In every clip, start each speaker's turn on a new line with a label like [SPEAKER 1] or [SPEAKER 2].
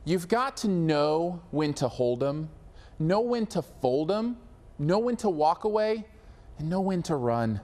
[SPEAKER 1] You've got to know when to hold 'em, know when to fold 'em, know when to walk away, and know when to run.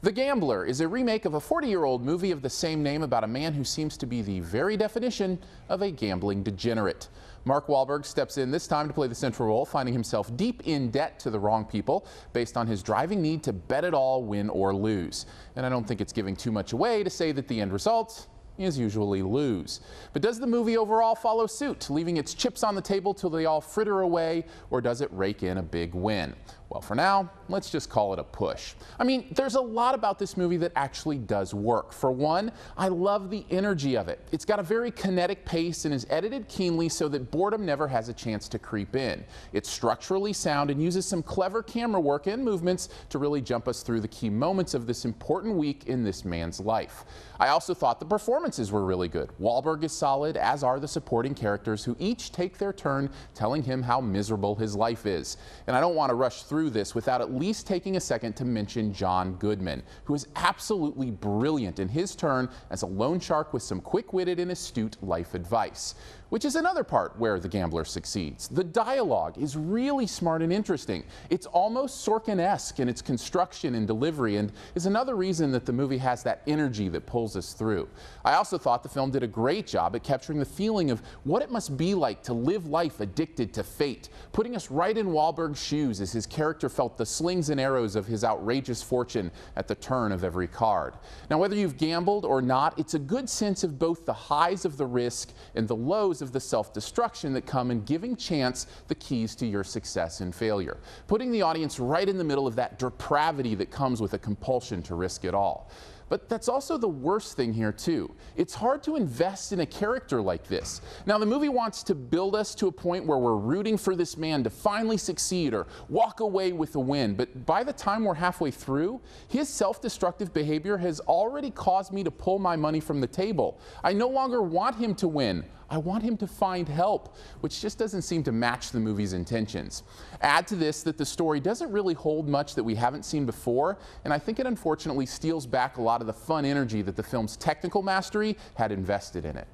[SPEAKER 1] The Gambler is a remake of a 40-year-old movie of the same name about a man who seems to be the very definition of a gambling degenerate. Mark Wahlberg steps in this time to play the central role, finding himself deep in debt to the wrong people based on his driving need to bet it all, win or lose. And I don't think it's giving too much away to say that the end result is usually lose. But does the movie overall follow suit, leaving its chips on the table till they all fritter away, or does it rake in a big win? Well, for now, let's just call it a push. I mean, there's a lot about this movie that actually does work. For one, I love the energy of it. It's got a very kinetic pace and is edited keenly so that boredom never has a chance to creep in. It's structurally sound and uses some clever camera work and movements to really jump us through the key moments of this important week in this man's life. I also thought the performances were really good. Wahlberg is solid, as are the supporting characters who each take their turn telling him how miserable his life is. And I don't want to rush through this without at least taking a second to mention John Goodman, who is absolutely brilliant in his turn as a loan shark with some quick-witted and astute life advice. Which is another part where The Gambler succeeds. The dialogue is really smart and interesting. It's almost Sorkin-esque in its construction and delivery, and is another reason that the movie has that energy that pulls us through. I also thought the film did a great job at capturing the feeling of what it must be like to live life addicted to fate, putting us right in Wahlberg's shoes as his character felt the slings and arrows of his outrageous fortune at the turn of every card. Now, whether you've gambled or not, it's a good sense of both the highs of the risk and the lows of the self-destruction that come in giving chance the keys to your success and failure, putting the audience right in the middle of that depravity that comes with a compulsion to risk it all. But that's also the worst thing here too. It's hard to invest in a character like this. Now, the movie wants to build us to a point where we're rooting for this man to finally succeed or walk away with a win, but by the time we're halfway through, his self-destructive behavior has already caused me to pull my money from the table. I no longer want him to win. I want him to find help, which just doesn't seem to match the movie's intentions. Add to this that the story doesn't really hold much that we haven't seen before, and I think it unfortunately steals back a lot of the fun energy that the film's technical mastery had invested in it.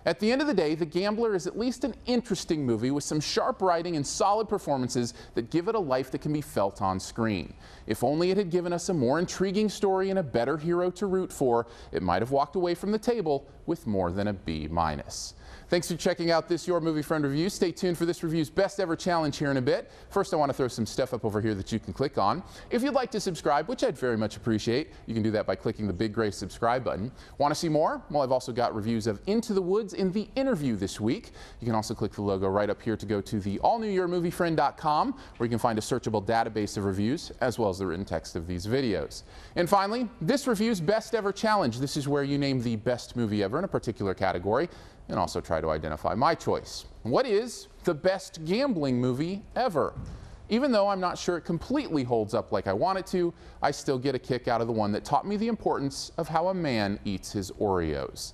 [SPEAKER 1] At the end of the day, The Gambler is at least an interesting movie with some sharp writing and solid performances that give it a life that can be felt on screen. If only it had given us a more intriguing story and a better hero to root for, it might have walked away from the table with more than a B-. Thanks for checking out this Your Movie Friend review. Stay tuned for this review's best ever challenge here in a bit. First, I want to throw some stuff up over here that you can click on. If you'd like to subscribe, which I'd very much appreciate, you can do that by clicking the big gray subscribe button. Want to see more? Well, I've also got reviews of Into the Woods in The Interview this week. You can also click the logo right up here to go to the allnewyourmoviefriend.com, where you can find a searchable database of reviews as well as the written text of these videos. And finally, this review's best ever challenge. This is where you name the best movie ever in a particular category and also try to identify my choice. What is the best gambling movie ever? Even though I'm not sure it completely holds up like I want it to, I still get a kick out of the one that taught me the importance of how a man eats his Oreos.